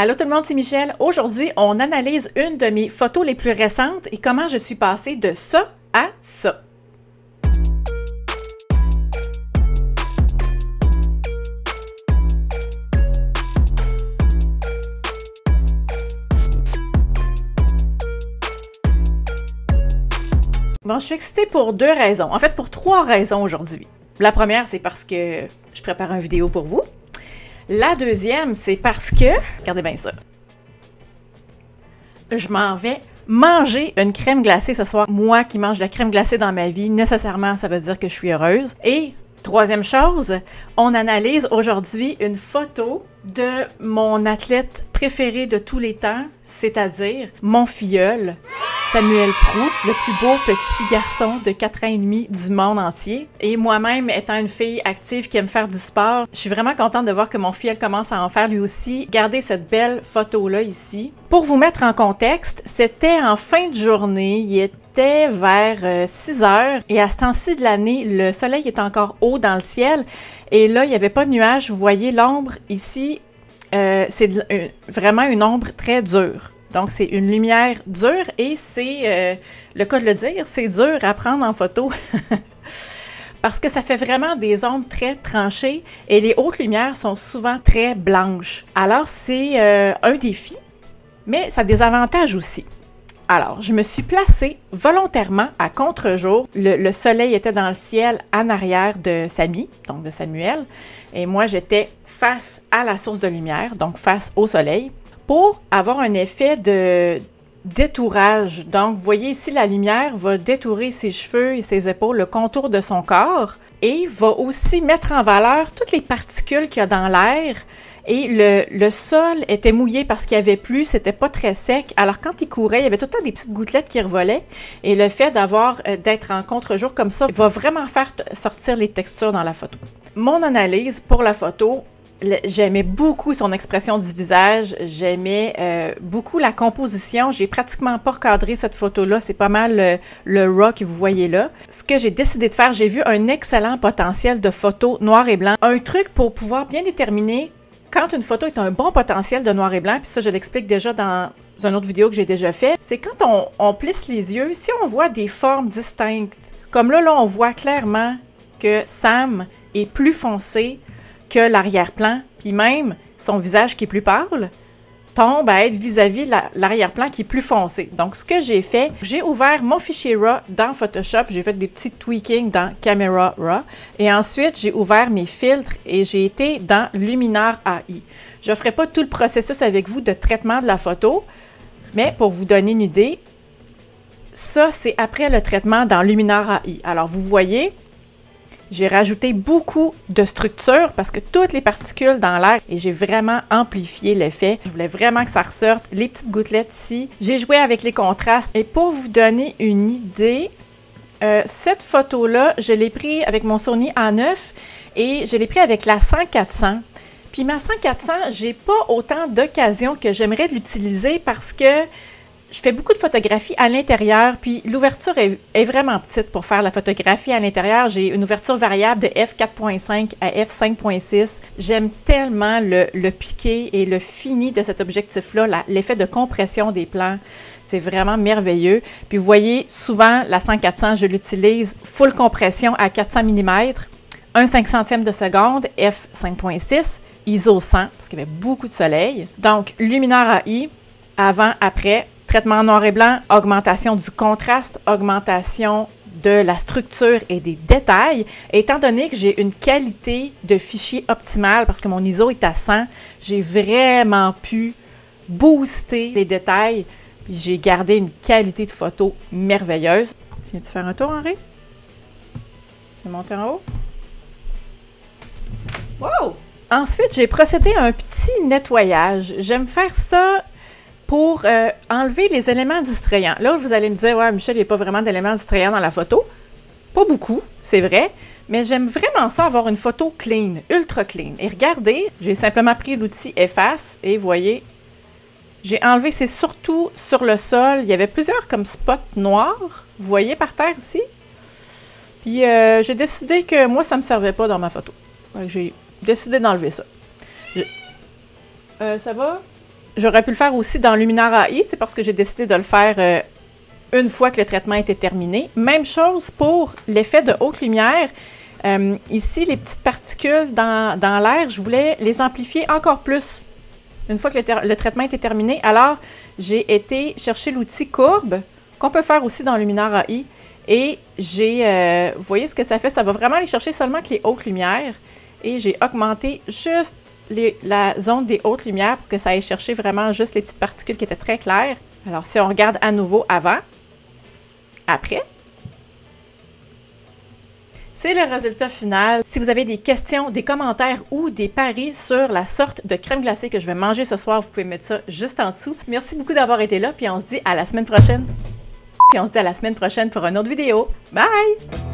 Allô tout le monde, c'est Michel. Aujourd'hui, on analyse une de mes photos les plus récentes et comment je suis passée de ça à ça. Bon, je suis excitée pour deux raisons. En fait, pour trois raisons aujourd'hui. La première, c'est parce que je prépare une vidéo pour vous. La deuxième, c'est parce que... Regardez bien ça. Je m'en vais manger une crème glacée ce soir. Moi qui mange de la crème glacée dans ma vie, nécessairement, ça veut dire que je suis heureuse. Et troisième chose, on analyse aujourd'hui une photo de mon athlète préféré de tous les temps, c'est-à-dire mon filleul, Samuel Proulx, le plus beau petit garçon de 4 ans et demi du monde entier. Et moi-même, étant une fille active qui aime faire du sport, je suis vraiment contente de voir que mon filleul commence à en faire lui aussi. Regardez cette belle photo-là ici. Pour vous mettre en contexte, c'était en fin de journée, il était vers 6 heures et à ce temps-ci de l'année, le soleil est encore haut dans le ciel et là, il n'y avait pas de nuages. Vous voyez l'ombre ici, c'est vraiment une ombre très dure. Donc, c'est une lumière dure et c'est, le cas de le dire, c'est dur à prendre en photo parce que ça fait vraiment des ombres très tranchées et les hautes lumières sont souvent très blanches. Alors, c'est un défi, mais ça a des avantages aussi. Alors, je me suis placée volontairement à contre-jour. Le soleil était dans le ciel en arrière de Samy, donc de Samuel, et moi, j'étais face à la source de lumière, donc face au soleil, pour avoir un effet de détourage. Donc, vous voyez ici, la lumière va détourer ses cheveux et ses épaules, le contour de son corps, et va aussi mettre en valeur toutes les particules qu'il y a dans l'air. Et le sol était mouillé parce qu'il y avait plu, c'était pas très sec. Alors, quand il courait, il y avait tout le temps des petites gouttelettes qui revolaient. Et le fait d'être en contre-jour comme ça va vraiment faire sortir les textures dans la photo. Mon analyse pour la photo, j'aimais beaucoup son expression du visage, j'aimais beaucoup la composition. J'ai pratiquement pas recadré cette photo-là, c'est pas mal le raw que vous voyez là. Ce que j'ai décidé de faire, j'ai vu un excellent potentiel de photo noir et blanc. Un truc pour pouvoir bien déterminer quand une photo est un bon potentiel de noir et blanc, puis ça je l'explique déjà dans une autre vidéo que j'ai déjà fait, c'est quand on plisse les yeux, si on voit des formes distinctes, comme là on voit clairement que Sam est plus foncé que l'arrière-plan, puis même son visage qui est plus pâle tombe à être vis-à-vis l'arrière-plan qui est plus foncé. Donc, ce que j'ai fait, j'ai ouvert mon fichier RAW dans Photoshop, j'ai fait des petits tweakings dans Camera Raw, et ensuite, j'ai ouvert mes filtres et j'ai été dans Luminar AI. Je ne ferai pas tout le processus avec vous de traitement de la photo, mais pour vous donner une idée, ça, c'est après le traitement dans Luminar AI. Alors, vous voyez, j'ai rajouté beaucoup de structure parce que toutes les particules dans l'air et j'ai vraiment amplifié l'effet. Je voulais vraiment que ça ressorte. Les petites gouttelettes ici. J'ai joué avec les contrastes et pour vous donner une idée, cette photo-là, je l'ai prise avec mon Sony A9 et je l'ai prise avec la 100-400. Puis ma 100-400, j'ai pas autant d'occasions que j'aimerais l'utiliser parce que je fais beaucoup de photographies à l'intérieur, puis l'ouverture est vraiment petite pour faire la photographie à l'intérieur. J'ai une ouverture variable de f4.5 à f5.6. J'aime tellement le piqué et le fini de cet objectif-là, l'effet de compression des plans. C'est vraiment merveilleux. Puis vous voyez, souvent, la 100-400, je l'utilise full compression à 400 mm, 1/500 de seconde, f5.6, ISO 100, parce qu'il y avait beaucoup de soleil. Donc, Luminar AI, avant, après, traitement noir et blanc, augmentation du contraste, augmentation de la structure et des détails. Et étant donné que j'ai une qualité de fichier optimale, parce que mon ISO est à 100, j'ai vraiment pu booster les détails. Puis j'ai gardé une qualité de photo merveilleuse. Viens-tu faire un tour, Henri? Tu veux monter en haut? Wow! Ensuite, j'ai procédé à un petit nettoyage. J'aime faire ça pour enlever les éléments distrayants. Là, vous allez me dire, ouais, Michel, il n'y a pas vraiment d'éléments distrayants dans la photo. Pas beaucoup, c'est vrai, mais j'aime vraiment ça, avoir une photo clean, ultra clean. Et regardez, j'ai simplement pris l'outil Efface et vous voyez, j'ai enlevé, c'est surtout sur le sol. Il y avait plusieurs comme spots noirs, vous voyez par terre ici. Puis j'ai décidé que moi, ça ne me servait pas dans ma photo. J'ai décidé d'enlever ça. Ça va? J'aurais pu le faire aussi dans Luminaire AI, c'est parce que j'ai décidé de le faire une fois que le traitement était terminé. Même chose pour l'effet de haute lumière. Ici, les petites particules dans l'air, je voulais les amplifier encore plus une fois que le traitement était terminé. Alors, j'ai été chercher l'outil courbe, qu'on peut faire aussi dans Luminaire AI. Et vous voyez ce que ça fait? Ça va vraiment aller chercher seulement que les hautes lumières. Et j'ai augmenté juste la zone des hautes lumières pour que ça aille chercher vraiment juste les petites particules qui étaient très claires. Alors, si on regarde à nouveau avant, après, c'est le résultat final. Si vous avez des questions, des commentaires ou des paris sur la sorte de crème glacée que je vais manger ce soir, vous pouvez mettre ça juste en dessous. Merci beaucoup d'avoir été là, puis on se dit à la semaine prochaine. Pour une autre vidéo. Bye!